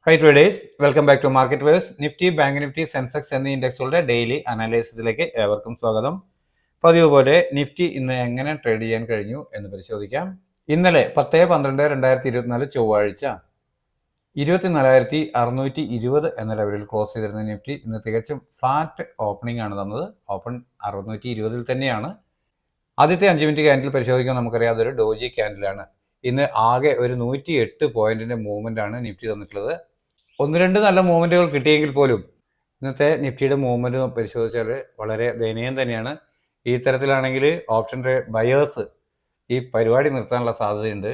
High traders, welcome back to market verse. Nifty, bank Nifty, Sensex എന്നീ ഇൻഡെക്സുകളുടെ daily അനാലിസിസിലേക്ക് ഏവർക്കും സ്വാഗതം. പതിവ് പോലെ നിഫ്റ്റി ഇന്ന് എങ്ങനെ ട്രേഡ് ചെയ്യാൻ കഴിഞ്ഞു എന്ന് പരിശോധിക്കാം. ഇന്നലെ 10/12/2024 ചൊവ്വാഴ്ച 24,620 എന്ന ലെവലിൽ ക്ലോസ് ചെയ്തിരുന്ന നിഫ്റ്റി ഇന്ന് തികച്ചും ഫ്ലാറ്റ് ഓപ്പണിംഗ് ആണ് തന്നത്. ഓപ്പൺ 620 തന്നെയാണ്. ആദ്യത്തെ 5 മിനിറ്റ് ക്യാൻഡിൽ പരിശോധിക്കാൻ നമുക്കറിയാം, അതൊരു ഡോജി ക്യാൻഡിലാണ്. ഇന്ന് ആകെ ഒരു 108 പോയിന്റിന്റെ മൂവ്മെന്റ് ആണ് നിഫ്റ്റി തന്നിട്ടുള്ളത്. ഒന്ന് രണ്ട് നല്ല മൂവ്മെന്റുകൾ കിട്ടിയെങ്കിൽ പോലും ഇന്നത്തെ നിഫ്റ്റിയുടെ മൂവ്മെന്റ് പരിശോധിച്ചാൽ വളരെ ദയനീയം തന്നെയാണ്. ഈ തരത്തിലാണെങ്കിൽ ഓപ്ഷൻ ബയേഴ്സ് ഈ പരിപാടി നിർത്താനുള്ള സാധ്യതയുണ്ട്.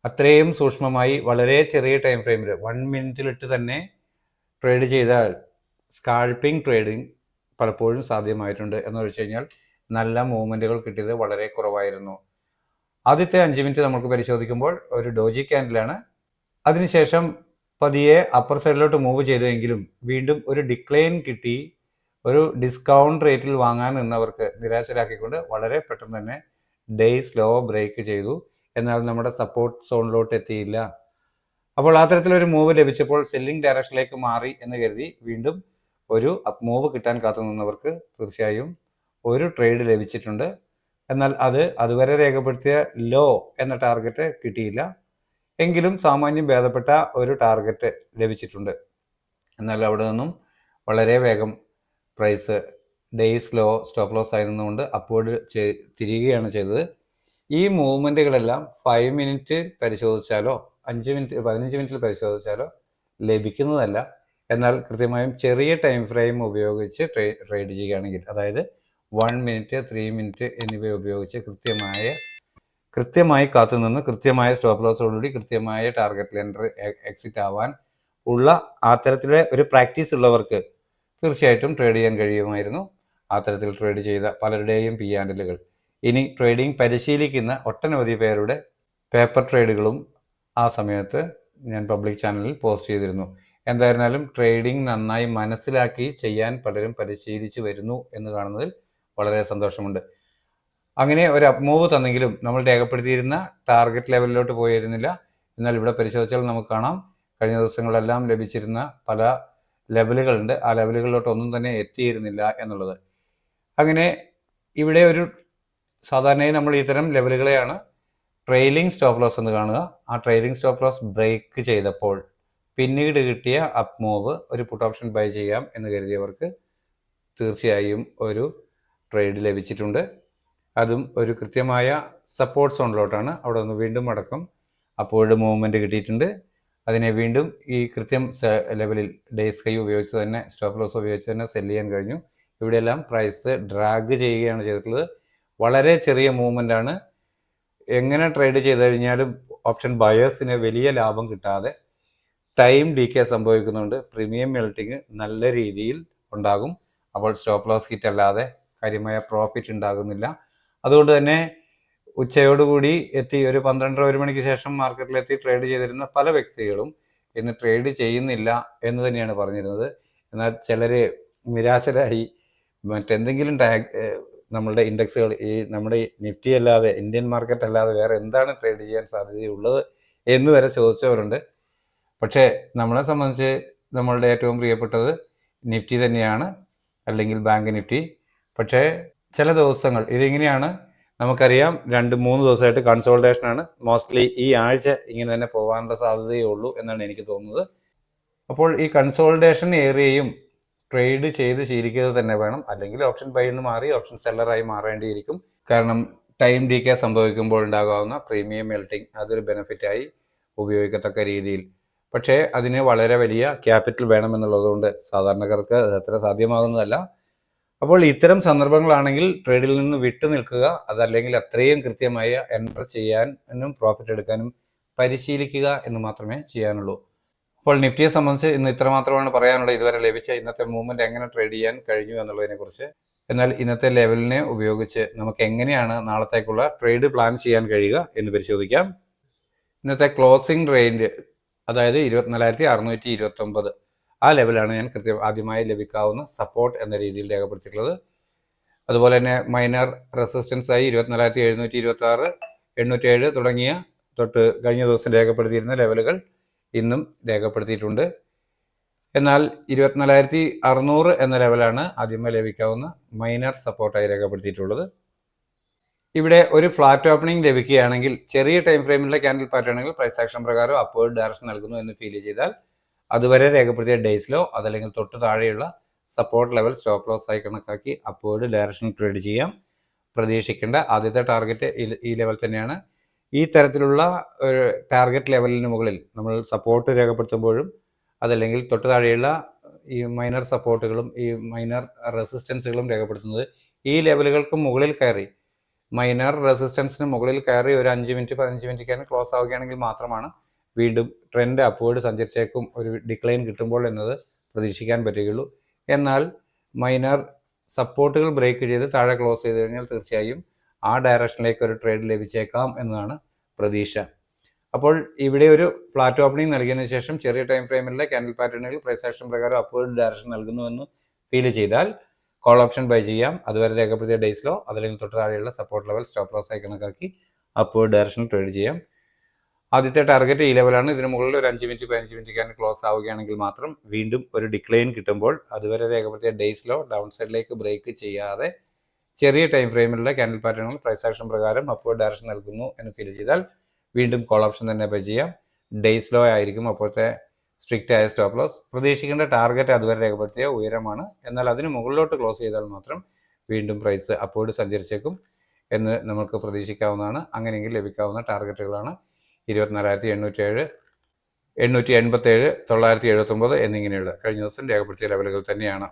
അത്രയും സൂക്ഷ്മമായി വളരെ ചെറിയ ടൈം ഫ്രെയിമിൽ 1 മിനിറ്റിലിട്ട് തന്നെ ട്രേഡ് ചെയ്താൽ സ്കാൾപ്പിംഗ് ട്രേഡിംഗ് പലപ്പോഴും സാധ്യമായിട്ടുണ്ട്. എന്ന് വെച്ച് കഴിഞ്ഞാൽ നല്ല മൂവ്മെന്റുകൾ കിട്ടിയത് വളരെ കുറവായിരുന്നു. ആദ്യത്തെ 5 മിനിറ്റ് നമുക്ക് പരിശോധിക്കുമ്പോൾ ഒരു ഡോജി ക്യാൻഡിലാണ്. അതിനുശേഷം പതിയെ അപ്പർ സൈഡിലോട്ട് മൂവ് ചെയ്തെങ്കിലും വീണ്ടും ഒരു ഡിക്ലൈൻ കിട്ടി. ഒരു ഡിസ്കൗണ്ട് റേറ്റിൽ വാങ്ങാൻ നിന്നവർക്ക് നിരാശരാക്കിക്കൊണ്ട് വളരെ പെട്ടെന്ന് തന്നെ ഡേ സ്ലോ ബ്രേക്ക് ചെയ്തു. എന്നാൽ നമ്മുടെ സപ്പോർട്ട് സോണിലോട്ട് എത്തിയില്ല. അപ്പോൾ ആ തരത്തിലൊരു മൂവ് ലഭിച്ചപ്പോൾ സെല്ലിംഗ് ഡയറക്ഷനിലേക്ക് മാറി എന്ന് കരുതി വീണ്ടും ഒരു അപ്പ് മൂവ് കിട്ടാൻ കാത്തു നിന്നവർക്ക് തീർച്ചയായും ഒരു ട്രേഡ് ലഭിച്ചിട്ടുണ്ട്. എന്നാൽ അത് അതുവരെ രേഖപ്പെടുത്തിയ ലോ എന്ന ടാർഗറ്റ് കിട്ടിയില്ല. എങ്കിലും സാമാന്യം ഭേദപ്പെട്ട ഒരു ടാർഗറ്റ് ലഭിച്ചിട്ടുണ്ട്. എന്നാൽ അവിടെ നിന്നും വളരെ വേഗം price day's low stop loss ആയി നിന്നുകൊണ്ട് അപ്വേർഡ് തിരികുകയാണ് ചെയ്തത്. ഈ മൂവ്മെൻറ്റുകളെല്ലാം 5 മിനിറ്റ് പരിശോധിച്ചാലോ 15 മിനിറ്റിൽ പരിശോധിച്ചാലോ ലഭിക്കുന്നതല്ല. എന്നാൽ കൃത്യമായും ചെറിയ ടൈം ഫ്രെയിം ഉപയോഗിച്ച് ട്രേഡ് ചെയ്യുകയാണെങ്കിൽ, അതായത് 1 മിനിറ്റ്, 3 മിനിറ്റ് എന്നിവ ഉപയോഗിച്ച് കൃത്യമായി കാത്തുനിന്ന് കൃത്യമായ സ്റ്റോപ്പ് ലോസോടുകൂടി കൃത്യമായ ടാർഗറ്റിൽ എൻട്രി എക്സിറ്റ് ആവാൻ ഉള്ള ആ തരത്തിലെ ഒരു പ്രാക്ടീസ് ഉള്ളവർക്ക് തീർച്ചയായിട്ടും ട്രേഡ് ചെയ്യാൻ കഴിയുമായിരുന്നു. ആ തരത്തിൽ ട്രേഡ് ചെയ്ത പലരുടെയും പി ഹാൻഡിലുകൾ ഇനി ട്രേഡിംഗ് പരിശീലിക്കുന്ന ഒട്ടനവധി പേരുടെ പേപ്പർ ട്രേഡുകളും ആ സമയത്ത് ഞാൻ പബ്ലിക് ചാനലിൽ പോസ്റ്റ് ചെയ്തിരുന്നു. എന്തായിരുന്നാലും ട്രേഡിംഗ് നന്നായി മനസ്സിലാക്കി ചെയ്യാൻ പലരും പരിശീലിച്ചു വരുന്നു എന്ന് കാണുന്നതിൽ വളരെ സന്തോഷമുണ്ട്. അങ്ങനെ ഒരു അപ്പ് മൂവ് തന്നെങ്കിലും നമ്മൾ രേഖപ്പെടുത്തിയിരുന്ന ടാർഗറ്റ് ലെവലിലോട്ട് പോയിരുന്നില്ല. എന്നാൽ ഇവിടെ പരിശോധിച്ചാൽ നമുക്ക് കാണാം, കഴിഞ്ഞ ദിവസങ്ങളെല്ലാം ലഭിച്ചിരുന്ന പല ലെവലുകളുണ്ട്. ആ ലെവലുകളിലോട്ട് ഒന്നും തന്നെ എത്തിയിരുന്നില്ല എന്നുള്ളത്. അങ്ങനെ ഇവിടെ ഒരു സാധാരണയായി നമ്മൾ ഇത്തരം ലെവലുകളെയാണ് ട്രെയിലിംഗ് സ്റ്റോപ്പ് ലോസ് എന്ന് കാണുക. ആ ട്രെയിലിംഗ് സ്റ്റോപ്പ് ലോസ് ബ്രേക്ക് ചെയ്തപ്പോൾ പിന്നീട് കിട്ടിയ അപ്പ് മൂവ് ഒരു പുട്ട് ഓപ്ഷൻ ബൈ ചെയ്യാം എന്ന് കരുതിയവർക്ക് തീർച്ചയായും ഒരു ട്രേഡ് ലഭിച്ചിട്ടുണ്ട്. അതും ഒരു കൃത്യമായ സപ്പോർട്ട് സോണിലോട്ടാണ്. അവിടെ നിന്ന് വീണ്ടും അടക്കം അപ്പോഴും മൂവ്മെൻറ്റ് കിട്ടിയിട്ടുണ്ട്. അതിനെ വീണ്ടും ഈ കൃത്യം ലെവലിൽ ഡേയ്സ് കൈ ഉപയോഗിച്ച് തന്നെ സ്റ്റോപ്പ് ലോസ് ഉപയോഗിച്ച് തന്നെ സെല് ചെയ്യാൻ കഴിഞ്ഞു. ഇവിടെയെല്ലാം പ്രൈസ് ഡ്രാഗ് ചെയ്യുകയാണ് ചെയ്തിട്ടുള്ളത്. വളരെ ചെറിയ മൂവ്മെൻ്റ് ആണ്. എങ്ങനെ ട്രേഡ് ചെയ്ത് കഴിഞ്ഞാലും ഓപ്ഷൻ ബയേഴ്സിന് വലിയ ലാഭം കിട്ടാതെ ടൈം ഡീക്കേ സംഭവിക്കുന്നുണ്ട്. പ്രീമിയം മെൽറ്റിങ് നല്ല രീതിയിൽ ഉണ്ടാകും. അപ്പോൾ സ്റ്റോപ്പ് ലോസ് ഹിറ്റ് അല്ലാതെ കാര്യമായ പ്രോഫിറ്റ് ഉണ്ടാകുന്നില്ല. അതുകൊണ്ട് തന്നെ ഉച്ചയോടുകൂടി എത്തി ഒരു 12-1 മണിക്ക് ശേഷം മാർക്കറ്റിലെത്തി ട്രേഡ് ചെയ്തിരുന്ന പല വ്യക്തികളും ഇന്ന് ട്രേഡ് ചെയ്യുന്നില്ല എന്ന് തന്നെയാണ് പറഞ്ഞിരുന്നത്. എന്നാൽ ചിലർ നിരാശരായി മറ്റെന്തെങ്കിലും നമ്മളുടെ ഇൻഡെക്സുകൾ, ഈ നമ്മുടെ നിഫ്റ്റി അല്ലാതെ, ഇന്ത്യൻ മാർക്കറ്റ് അല്ലാതെ വേറെ എന്താണ് ട്രേഡ് ചെയ്യാൻ സാധ്യതയുള്ളത് എന്ന് വരെ ചോദിച്ചവരുണ്ട്. പക്ഷേ നമ്മളെ സംബന്ധിച്ച് നമ്മളുടെ ഏറ്റവും പ്രിയപ്പെട്ടത് നിഫ്റ്റി തന്നെയാണ്, അല്ലെങ്കിൽ ബാങ്ക് നിഫ്റ്റി. പക്ഷേ ചില ദിവസങ്ങൾ ഇതിങ്ങനെയാണ്. നമുക്കറിയാം 2-3 ദിവസമായിട്ട് കൺസോൾട്ടേഷനാണ്. മോസ്റ്റ്ലി ഈ ആഴ്ച ഇങ്ങനെ തന്നെ പോകാനുള്ള സാധ്യതയേ ഉള്ളൂ എന്നാണ് എനിക്ക് തോന്നുന്നത്. അപ്പോൾ ഈ കൺസോൾട്ടേഷൻ ഏരിയയും ട്രേഡ് ചെയ്ത് ശീലിക്കുക തന്നെ വേണം. അല്ലെങ്കിൽ ഓപ്ഷൻ ബൈ നിന്ന് മാറി ഓപ്ഷൻ സെല്ലറായി മാറേണ്ടിയിരിക്കും. കാരണം ടൈം ഡീക്കേ സംഭവിക്കുമ്പോൾ ഉണ്ടാകാവുന്ന പ്രീമിയം മെൽറ്റിംഗ് അതൊരു ബെനിഫിറ്റായി ഉപയോഗിക്കത്തക്ക രീതിയിൽ. പക്ഷേ അതിന് വളരെ വലിയ ക്യാപിറ്റൽ വേണമെന്നുള്ളതുകൊണ്ട് സാധാരണക്കാർക്ക് അത്ര സാധ്യമാകുന്നതല്ല. അപ്പോൾ ഇത്തരം സന്ദർഭങ്ങളാണെങ്കിൽ ട്രേഡിൽ നിന്ന് വിട്ടു നിൽക്കുക. അതല്ലെങ്കിൽ അത്രയും കൃത്യമായി എൻ്റർ ചെയ്യാനും പ്രോഫിറ്റ് എടുക്കാനും പരിശീലിക്കുക എന്ന് മാത്രമേ ചെയ്യാനുള്ളൂ. അപ്പോൾ നിഫ്റ്റിയെ സംബന്ധിച്ച് ഇന്ന് ഇത്ര മാത്രമാണ് പറയാനുള്ളത്. ഇതുവരെ ലഭിച്ച ഇന്നത്തെ മൂവ്മെൻറ്റ് എങ്ങനെ ട്രേഡ് ചെയ്യാൻ കഴിഞ്ഞു എന്നുള്ളതിനെക്കുറിച്ച്. എന്നാൽ ഇന്നത്തെ ലെവലിനെ ഉപയോഗിച്ച് നമുക്ക് എങ്ങനെയാണ് നാളത്തേക്കുള്ള ട്രേഡ് പ്ലാൻ ചെയ്യാൻ കഴിയുക എന്ന് പരിശോധിക്കാം. ഇന്നത്തെ ക്ലോസിംഗ് റേഞ്ച്, അതായത് 24,629 ആ ലെവലാണ് ഞാൻ ആദ്യമായി ലഭിക്കാവുന്ന സപ്പോർട്ട് എന്ന രീതിയിൽ രേഖപ്പെടുത്തിയിട്ടുള്ളത്. അതുപോലെ തന്നെ മൈനർ റെസിസ്റ്റൻസായി 24,726, 807 തുടങ്ങിയ തൊട്ട് കഴിഞ്ഞ ദിവസം രേഖപ്പെടുത്തിയിരുന്ന ലെവലുകൾ ഇന്നും രേഖപ്പെടുത്തിയിട്ടുണ്ട്. എന്നാൽ 24,600 എന്ന ലെവലാണ് ആദ്യമായി ലഭിക്കാവുന്ന മൈനർ സപ്പോർട്ടായി രേഖപ്പെടുത്തിയിട്ടുള്ളത്. ഇവിടെ ഒരു ഫ്ലാറ്റ് ഓപ്പണിംഗ് ലഭിക്കുകയാണെങ്കിൽ ചെറിയ ടൈം ഫ്രെയിമിലെ ക്യാൻഡിൽ പാറ്റേണുകൾ പ്രൈസ് ആക്ഷൻ പ്രകാരം അപ്വേർഡ് ഡയറക്ഷൻ നൽകുന്നു എന്ന് ഫീൽ ചെയ്താൽ അതുവരെ രേഖപ്പെടുത്തിയ ഡേയ്സിലോ അതല്ലെങ്കിൽ തൊട്ട് താഴെയുള്ള സപ്പോർട്ട് ലെവൽ സ്റ്റോപ്പ് ലോസ് ആയി കണക്കാക്കി അപ്വേർഡ് ഡയറക്ഷൻ ട്രേഡ് ചെയ്യാം. പ്രതീക്ഷിക്കേണ്ട ആദ്യത്തെ ടാർഗറ്റ് ഈ ലെവൽ തന്നെയാണ്. ഈ തരത്തിലുള്ള ഒരു ടാർഗറ്റ് ലെവലിന് മുകളിൽ നമ്മൾ സപ്പോർട്ട് രേഖപ്പെടുത്തുമ്പോഴും അതല്ലെങ്കിൽ തൊട്ട് താഴെയുള്ള ഈ മൈനർ സപ്പോർട്ടുകളും ഈ മൈനർ റെസിസ്റ്റൻസുകളും രേഖപ്പെടുത്തുന്നത് ഈ ലെവലുകൾക്ക് മുകളിൽ കയറി മൈനർ റെസിസ്റ്റൻസിന് മുകളിൽ കയറി ഒരു 5 മിനിറ്റ് 15 മിനിറ്റ് ക്ലോസ് ആവുകയാണെങ്കിൽ മാത്രമാണ് വീണ്ടും ട്രെൻഡ് അപ്വേർഡ് സഞ്ചരിച്ചേക്കും ഒരു ഡിക്ലൈൻ കിട്ടുമ്പോൾ എന്നത് പ്രതീക്ഷിക്കാൻ പറ്റുകയുള്ളൂ. എന്നാൽ മൈനർ സപ്പോർട്ടുകൾ ബ്രേക്ക് ചെയ്ത് താഴെ ക്ലോസ് ചെയ്ത് കഴിഞ്ഞാൽ തീർച്ചയായും ആ ഡയറക്ഷനിലേക്ക് ഒരു ട്രേഡ് ലഭിച്ചേക്കാം എന്നതാണ് പ്രതീക്ഷ. അപ്പോൾ ഇവിടെ ഒരു ഫ്ലാറ്റ് ഓപ്പണിംഗ് നൽകിയതിനു ശേഷം ചെറിയ ടൈം ഫ്രെയിമിലെ ക്യാൻഡിൽ പാറ്റേണുകൾ പ്രൈസ് ആക്ഷൻ പ്രകാരം അപ്വേർഡ് ഡയറക്ഷൻ നൽകുന്നുവെന്ന് ഫീൽ ചെയ്താൽ കോൾ ഓപ്ഷൻ ബൈ ചെയ്യാം. അതുവരെ രേഖപ്പെടുത്തിയ ഡേയ്സിലോ അതല്ലെങ്കിൽ തൊട്ട് താഴെയുള്ള സപ്പോർട്ട് ലെവൽ സ്റ്റോപ്പ് ലോസ് ആയി കണക്കാക്കി അപ്വേർഡ് ഡയറക്ഷൻ ട്രേഡ് ചെയ്യാം. ആദ്യത്തെ ടാർഗറ്റ് ഈ ലെവലാണ്. ഇതിന് മുകളിൽ ഒരു 5 മിനിറ്റ് 15 മിനിറ്റ് ക്ലോസ് ആവുകയാണെങ്കിൽ മാത്രം വീണ്ടും ഒരു ഡിക്ലൈൻ കിട്ടുമ്പോൾ അതുവരെ രേഖപ്പെടുത്തിയ ഡേയ്സിലോ ഡൗൺ സൈഡിലേക്ക് ബ്രേക്ക് ചെയ്യാതെ ചെറിയ ടൈം ഫ്രെയിമിലുള്ള ക്യാൻഡിൽ പാറ്റേണുകൾ പ്രൈസ് ആക്ഷൻ പ്രകാരം അപ്വേർഡ് ഡയറക്ഷൻ നൽകുന്നു എന്ന് ഫീൽ ചെയ്താൽ വീണ്ടും കോൾ ഓപ്ഷൻ തന്നെ ബൈ ചെയ്യാം. ഡേയ്സ് ലോ ആയിരിക്കും അപ്പോഴത്തെ സ്ട്രിക്റ്റ് ആയ സ്റ്റോപ്പ് ലോസ്. പ്രതീക്ഷിക്കേണ്ട ടാർഗറ്റ് അതുവരെ രേഖപ്പെടുത്തിയ ഉയരമാണ്. എന്നാൽ അതിന് മുകളിലോട്ട് ക്ലോസ് ചെയ്താൽ മാത്രം വീണ്ടും പ്രൈസ് അപ്വേർഡ് സഞ്ചരിച്ചേക്കും എന്ന് നമുക്ക് പ്രതീക്ഷിക്കാവുന്നതാണ്. അങ്ങനെയെങ്കിൽ ലഭിക്കാവുന്ന ടാർഗറ്റുകളാണ് 24,807, 887, 979 എന്നിങ്ങനെയുള്ള കഴിഞ്ഞ ദിവസം രേഖപ്പെടുത്തിയ ലെവലുകൾ തന്നെയാണ്.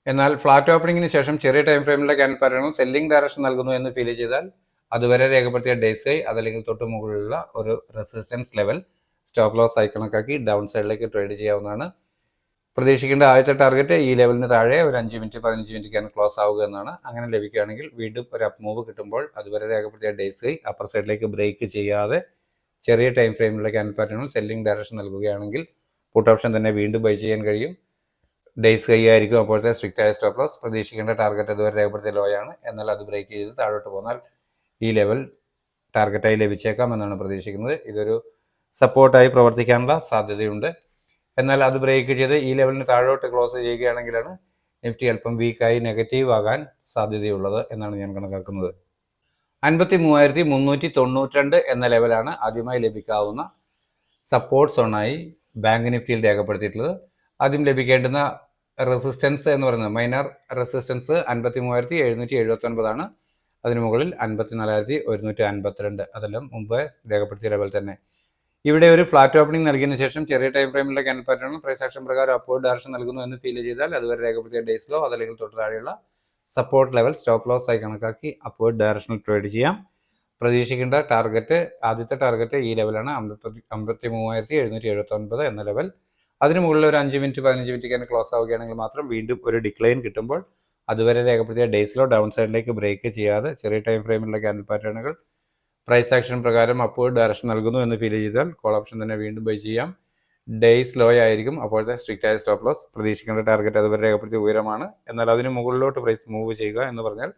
എന്നാൽ ഫ്ലാറ്റ് ഓപ്പണിംഗിന് ശേഷം ചെറിയ ടൈം ഫ്രെയിമിലെ ക്യാൻഡിൽ പാറ്റേണുകൾ സെല്ലിംഗ് ഡയറക്ഷൻ നൽകുന്നു എന്ന് ഫീൽ ചെയ്താൽ അതുവരെ രേഖപ്പെടുത്തിയ ഡേയ്സ് ഹൈ അതല്ലെങ്കിൽ തൊട്ട് മുകളിലുള്ള ഒരു റെസിസ്റ്റൻസ് ലെവൽ സ്റ്റോപ്പ് ലോസ് ആയി കണക്കാക്കി ഡൗൺ സൈഡിലേക്ക് ട്രേഡ് ചെയ്യാവുന്നതാണ്. പ്രതീക്ഷിക്കേണ്ട ആദ്യത്തെ ടാർഗറ്റ് ഈ ലെവലിന് താഴെ ഒരു 5 മിനിറ്റ് 15 മിനിറ്റ് ക്ലോസ് ആവുക എന്നാണ്. അങ്ങനെ ലഭിക്കുകയാണെങ്കിൽ വീണ്ടും ഒരു അപ്പ് മൂവ് കിട്ടുമ്പോൾ അതുവരെ രേഖപ്പെടുത്തിയ ഡേയ്സ് ഹൈ അപ്പർ സൈഡിലേക്ക് ബ്രേക്ക് ചെയ്യാതെ ചെറിയ ടൈം ഫ്രെയിമിലുള്ള ക്യാൻഡിൽ പാറ്റേണുകൾ സെല്ലിംഗ് ഡയറക്ഷൻ നൽകുകയാണെങ്കിൽ പുട്ട് ഓപ്ഷൻ തന്നെ വീണ്ടും ബൈ ചെയ്യാൻ കഴിയും. ഡേയ്സ് ഹൈ ആയിരിക്കും അപ്പോഴത്തെ സ്ട്രിക്റ്റ് ആയ സ്റ്റോപ്പ് ലോസ്. പ്രതീക്ഷിക്കേണ്ട ടാർഗറ്റ് അതുവരെ രേഖപ്പെടുത്തിയ ലോ ആണ്. എന്നാൽ അത് ബ്രേക്ക് ചെയ്ത് താഴോട്ട് പോന്നാൽ ഈ ലെവൽ ടാർഗറ്റായി ലഭിച്ചേക്കാം എന്നാണ് പ്രതീക്ഷിക്കുന്നത്. ഇതൊരു സപ്പോർട്ടായി പ്രവർത്തിക്കാനുള്ള സാധ്യതയുണ്ട്. എന്നാൽ അത് ബ്രേക്ക് ചെയ്ത് ഈ ലെവലിന് താഴോട്ട് ക്ലോസ് ചെയ്യുകയാണെങ്കിലാണ് നിഫ്റ്റി അല്പം വീക്കായി നെഗറ്റീവ് ആകാൻ സാധ്യതയുള്ളത് എന്നാണ് ഞാൻ കണക്കാക്കുന്നത്. 53,392 എന്ന ലെവലാണ് ആദ്യമായി ലഭിക്കാവുന്ന സപ്പോർട്ട് സോണായി ബാങ്ക് നിഫ്റ്റിയിൽ രേഖപ്പെടുത്തിയിട്ടുള്ളത്. ആദ്യം ലഭിക്കേണ്ടുന്ന റെസിസ്റ്റൻസ് എന്ന് പറയുന്നത് മൈനർ റെസിസ്റ്റൻസ് 53,779 ആണ്. അതിനു മുകളിൽ 54,152. അതെല്ലാം മുമ്പ് രേഖപ്പെടുത്തിയ ലെവൽ തന്നെ. ഇവിടെ ഒരു ഫ്ലാറ്റ് ഓപ്പണിംഗ് നൽകിയതിനു ശേഷം ചെറിയ ടൈം ഫ്രെയിമിലെ ക്യാൻഡിൽ പാറ്റേണുകൾ പ്രൈസ് ആക്ഷൻ പ്രകാരം അപ്വേർഡ് ഡയറക്ഷൻ നൽകുന്നു എന്ന് ഫീൽ ചെയ്താൽ അതുവരെ രേഖപ്പെടുത്തിയ ഡേയ്സിലോ അതല്ലെങ്കിൽ തൊട്ട് താഴെയുള്ള സപ്പോർട്ട് ലെവൽ സ്റ്റോപ്പ് ലോസ് ആയി കണക്കാക്കി അപ്വേർഡ് ഡയറക്ഷനിൽ ട്രേഡ് ചെയ്യാം. പ്രതീക്ഷിക്കേണ്ട ടാർഗറ്റ് ആദ്യത്തെ ടാർഗറ്റ് ഈ ലെവലാണ് 53,779 എന്ന ലെവൽ. അതിന് മുകളിൽ ഒരു 5 മിനിറ്റ് 15 മിനിറ്റ് ക്ലോസ് ആവുകയാണെങ്കിൽ മാത്രം വീണ്ടും ഒരു ഡിക്ലൈൻ കിട്ടുമ്പോൾ അതുവരെ രേഖപ്പെടുത്തിയ ഡേയ്സിലോ ഡൗൺ സൈഡിലേക്ക് ബ്രേക്ക് ചെയ്യാതെ ചെറിയ ടൈം ഫ്രെയിമിലുള്ള ക്യാൻഡിൽ പാറ്റേണുകൾ പ്രൈസ് ആക്ഷൻ പ്രകാരം അപ്വേർഡ് ഡയറക്ഷൻ നൽകുന്നു എന്ന് ഫീൽ ചെയ്താൽ കോൾ ഓപ്ഷൻ തന്നെ വീണ്ടും ബൈ ചെയ്യാം. ഡേയ്സ് ലോ ആയിരിക്കും അപ്പോഴത്തെ സ്ട്രിക്റ്റ് ആയ സ്റ്റോപ്പ് ലോസ്. പ്രതീക്ഷിക്കേണ്ട ടാർഗറ്റ് അതുവരെ രേഖപ്പെടുത്തിയ ഉയരമാണ്. എന്നാൽ അതിന് മുകളിലോട്ട് പ്രൈസ് മൂവ് ചെയ്യുക എന്ന് പറഞ്ഞാൽ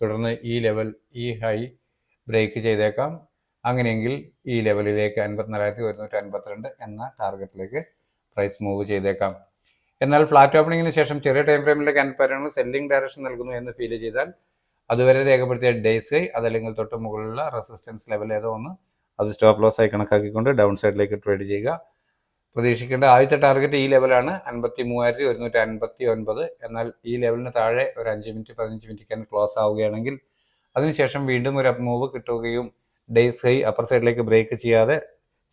തുടർന്ന് ഈ ലെവൽ ഈ ഹൈ ബ്രേക്ക് ചെയ്തേക്കാം. അങ്ങനെയെങ്കിൽ ഈ ലെവലിലേക്ക് 54,152 എന്ന ടാർഗറ്റിലേക്ക് പ്രൈസ് മൂവ് ചെയ്തേക്കാം. എന്നാൽ ഫ്ലാറ്റ് ഓപ്പണിംഗിന് ശേഷം ചെറിയ ടൈം ഫ്രെയിമിലെ ക്യാൻഡിൽ പാറ്റേണുകൾ സെല്ലിംഗ് ഡയറക്ഷൻ നൽകുന്നു എന്ന് ഫീൽ ചെയ്താൽ അതുവരെ രേഖപ്പെടുത്തിയ ഡേയ്സ് ഹൈ അതല്ലെങ്കിൽ തൊട്ട് മുകളിലുള്ള റെസിസ്റ്റൻസ് ലെവൽ ഏതോ ഒന്ന് അത് സ്റ്റോപ്പ് ലോസ് ആയി കണക്കാക്കിക്കൊണ്ട് ഡൗൺ സൈഡിലേക്ക് ട്രേഡ് ചെയ്യുക. പ്രതീക്ഷിക്കേണ്ട ആദ്യത്തെ ടാർഗറ്റ് ഈ ലെവലാണ് 53,159. എന്നാൽ ഈ ലെവലിന് താഴെ ഒരു 5 മിനിറ്റ് 15 മിനിറ്റ് ക്ലോസ് ആവുകയാണെങ്കിൽ അതിനുശേഷം വീണ്ടും ഒരു അപ്പ് മൂവ് കിട്ടുകയും ഡേയ്സ് ഹൈ അപ്പർ സൈഡിലേക്ക് ബ്രേക്ക് ചെയ്യാതെ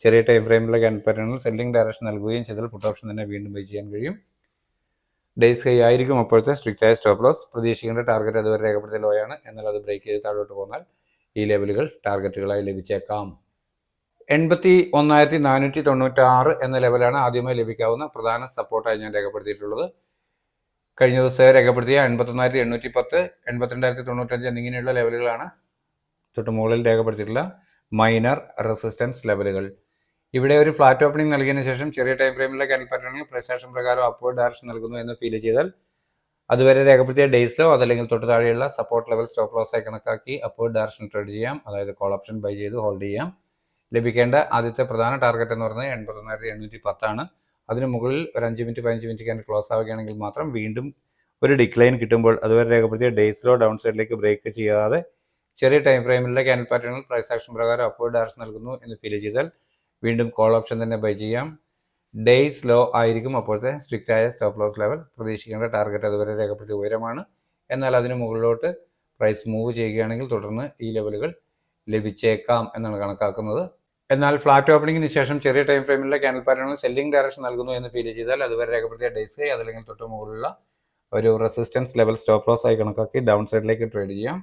ചെറിയ ടൈം ഫ്രെയിമിലെ ക്യാൻഡിൽ പാറ്റേണുകൾ സെല്ലിംഗ് ഡയറക്ഷൻ നൽകുകയും ചെയ്താൽ പുട്ട് ഓപ്ഷൻ തന്നെ വീണ്ടും ബൈ ചെയ്യാൻ കഴിയും. ഡേയ്സ് ഹൈ ആയിരിക്കും അപ്പോഴത്തെ സ്ട്രിക്റ്റ് ആയ സ്റ്റോപ്പ് ലോസ്. പ്രതീക്ഷിക്കേണ്ട ടാർഗറ്റ് അതുവരെ രേഖപ്പെടുത്തിയ ലോ ആണ്. എന്നാൽ അത് ബ്രേക്ക് ചെയ്ത് താഴോട്ട് പോന്നാൽ ഈ ലെവലുകൾ ടാർഗറ്റുകളായി ലഭിച്ചേക്കാം. 81,496 എന്ന ലെവലാണ് ആദ്യമായി ലഭിക്കാവുന്ന പ്രധാന സപ്പോർട്ടായി ഞാൻ രേഖപ്പെടുത്തിയിട്ടുള്ളത്. കഴിഞ്ഞ ദിവസം രേഖപ്പെടുത്തിയ 81,810, 82,095 എന്നിങ്ങനെയുള്ള ലെവലുകളാണ് തൊട്ട് മുകളിൽ രേഖപ്പെടുത്തിയിട്ടുള്ള മൈനർ റെസിസ്റ്റൻസ് ലെവലുകൾ. ഇവിടെ ഒരു ഫ്ലാറ്റ് ഓപ്പണിംഗ് നൽകിയതിനു ശേഷം ചെറിയ ടൈം ഫ്രെയിമിലെ ക്യാൻഡിൽ പാറ്റേണുകൾ പ്രൈസ് ആക്ഷൻ പ്രകാരം അപ്വേർഡ് ഡയറക്ഷൻ നൽകുന്നു എന്ന് ഫീൽ ചെയ്താൽ അതുവരെ രേഖപ്പെടുത്തിയ ഡേയ്സിലോ അതല്ലെങ്കിൽ തൊട്ട് താഴെയുള്ള സപ്പോർട്ട് ലെവൽ സ്റ്റോപ്പ് ലോസ് ആയി കണക്കാക്കി അപ്വേർഡ് ഡയറക്ഷൻ ട്രേഡ് ചെയ്യാം. അതായത് കോൾ ഓപ്ഷൻ ബൈ ചെയ്ത് ഹോൾഡ് ചെയ്യാം. ലഭിക്കേണ്ട ആദ്യത്തെ പ്രധാന ടാർഗറ്റ് എന്ന് പറയുന്നത് 81,810 അതിന് മുകളിൽ ഒരു 5 മിനിറ്റ് 15 മിനിറ്റ് ക്യാൻഡിൽ ക്ലോസ് ആവുകയാണെങ്കിൽ മാത്രം വീണ്ടും ഒരു ഡിക്ലൈൻ കിട്ടുമ്പോൾ അതുവരെ രേഖപ്പെടുത്തിയ ഡേയ്സിലോ ഡൗൺ സൈഡിലേക്ക് ബ്രേക്ക് ചെയ്യാതെ ചെറിയ ടൈം ഫ്രെയിമിലെ ക്യാൻഡിൽ പാറ്റേണുകൾ പ്രൈസ് ആക്ഷൻ പ്രകാരം അപ്വേർഡ് ഡയറക്ഷൻ നൽകുന്നു എന്ന് ഫീൽ ചെയ്താൽ വീണ്ടും കോൾ ഓപ്ഷൻ തന്നെ ബൈ ചെയ്യാം. ഡേയ്സ് ലോ ആയിരിക്കും അപ്പോഴത്തെ സ്ട്രിക്റ്റ് ആയ സ്റ്റോപ്പ് ലോസ് ലെവൽ. പ്രതീക്ഷിക്കേണ്ട ടാർഗറ്റ് അതുവരെ രേഖപ്പെടുത്തിയ ഉയരമാണ്. എന്നാൽ അതിന് മുകളിലോട്ട് പ്രൈസ് മൂവ് ചെയ്യുകയാണെങ്കിൽ തുടർന്ന് ഈ ലെവലുകൾ ലഭിച്ചേക്കാം എന്നാണ് കണക്കാക്കുന്നത്. എന്നാൽ ഫ്ലാറ്റ് ഓപ്പണിംഗിന് ശേഷം ചെറിയ ടൈം ഫ്രെയിമിലെ ക്യാൻഡിൽ പാറ്റേണുകൾ സെല്ലിംഗ് ഡയറക്ഷൻ നൽകുന്നു എന്ന് ഫീൽ ചെയ്താൽ അതുവരെ രേഖപ്പെടുത്തിയ ഡേയ്സ് അതല്ലെങ്കിൽ തൊട്ട് മുകളിലുള്ള ഒരു റെസിസ്റ്റൻസ് ലെവൽ സ്റ്റോപ്പ് ലോസ് ആയി കണക്കാക്കി ഡൗൺ സൈഡിലേക്ക് ട്രേഡ് ചെയ്യാം.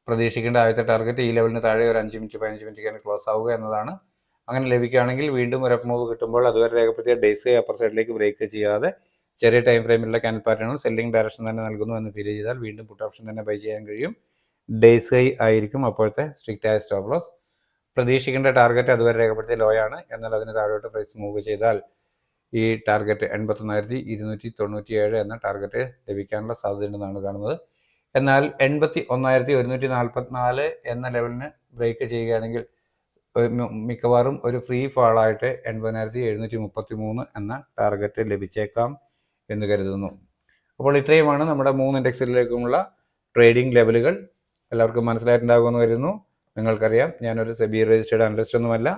പ്രതീക്ഷിക്കേണ്ട ആദ്യത്തെ ടാർഗറ്റ് ഈ ലെവലിന് താഴെ ഒരു 5 മിനിറ്റ് 15 മിനിറ്റ് ക്യാൻഡിൽ ക്ലോസ് ആവുക എന്നതാണ്. അങ്ങനെ ലഭിക്കുകയാണെങ്കിൽ വീണ്ടും ഒരു അപ്പ് മൂവ് കിട്ടുമ്പോൾ അതുവരെ രേഖപ്പെടുത്തിയ ഡേയ്സ് അപ്പർ സൈഡിലേക്ക് ബ്രേക്ക് ചെയ്യാതെ ചെറിയ ടൈം ഫ്രെയിമിലുള്ള ക്യാൻഡിൽ പാറ്റേണുകൾ സെല്ലിംഗ് ഡയറക്ഷൻ തന്നെ നൽകുന്നു എന്ന് ഫീൽ ചെയ്താൽ വീണ്ടും പുട്ട് ഓപ്ഷൻ തന്നെ ബൈ ചെയ്യാൻ കഴിയും. ഡേയ്സ് ഹൈ ആയിരിക്കും അപ്പോഴത്തെ സ്ട്രിക്റ്റ് ആയ സ്റ്റോപ്പ് ലോസ്. പ്രതീക്ഷിക്കേണ്ട ടാർഗറ്റ് അതുവരെ രേഖപ്പെടുത്തിയ ലോ ആണ്. എന്നാൽ അതിന് താഴോട്ട് പ്രൈസ് മൂവ് ചെയ്താൽ ഈ ടാർഗറ്റ് 81,297 എന്ന ടാർഗറ്റ് ലഭിക്കാനുള്ള സാധ്യതയുണ്ടെന്നാണ് കാണുന്നത്. എന്നാൽ 81,144 എന്ന ലെവലിന് ബ്രേക്ക് ചെയ്യുകയാണെങ്കിൽ മിക്കവാറും ഒരു ഫ്രീ ഫാളായിട്ട് 80,733 എന്ന ടാർഗറ്റ് ലഭിച്ചേക്കാം എന്ന് കരുതുന്നു. അപ്പോൾ ഇത്രയുമാണ് നമ്മുടെ 3 ഇൻഡെക്സിലേക്കുമുള്ള ട്രേഡിംഗ് ലെവലുകൾ. എല്ലാവർക്കും മനസ്സിലായിട്ടുണ്ടാകുമെന്ന് കരുതുന്നു. നിങ്ങൾക്കറിയാം, ഞാനൊരു സെബി രജിസ്റ്റേർഡ് അനലിസ്റ്റ് ഒന്നുമല്ല.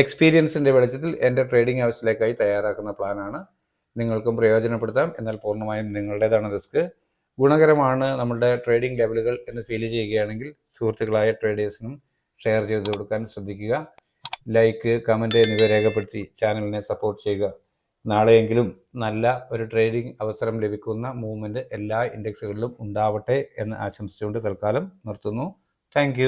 എക്സ്പീരിയൻസിൻ്റെ വെളിച്ചത്തിൽ എൻ്റെ ട്രേഡിംഗ് ആവശ്യത്തിലേക്കായി തയ്യാറാക്കുന്ന പ്ലാനാണ്. നിങ്ങൾക്കും പ്രയോജനപ്പെടുത്താം. എന്നാൽ പൂർണ്ണമായും നിങ്ങളുടേതാണ് റിസ്ക്. ഗുണകരമാണ് നമ്മളുടെ ട്രേഡിംഗ് ലെവലുകൾ എന്ന് ഫീൽ ചെയ്യുകയാണെങ്കിൽ സുഹൃത്തുക്കളായ ട്രേഡേഴ്സിനും ഷെയർ ചെയ്ത് കൊടുക്കാൻ ശ്രദ്ധിക്കുക. ലൈക്ക്, കമൻറ്റ് എന്നിവ രേഖപ്പെടുത്തി ചാനലിനെ സപ്പോർട്ട് ചെയ്യുക. നാളെയെങ്കിലും നല്ല ഒരു ട്രേഡിംഗ് അവസരം ലഭിക്കുന്ന മൂവ്മെൻറ്റ് എല്ലാ ഇൻഡെക്സുകളിലും ഉണ്ടാവട്ടെ എന്ന് ആശംസിച്ചുകൊണ്ട് തൽക്കാലം നിർത്തുന്നു. താങ്ക്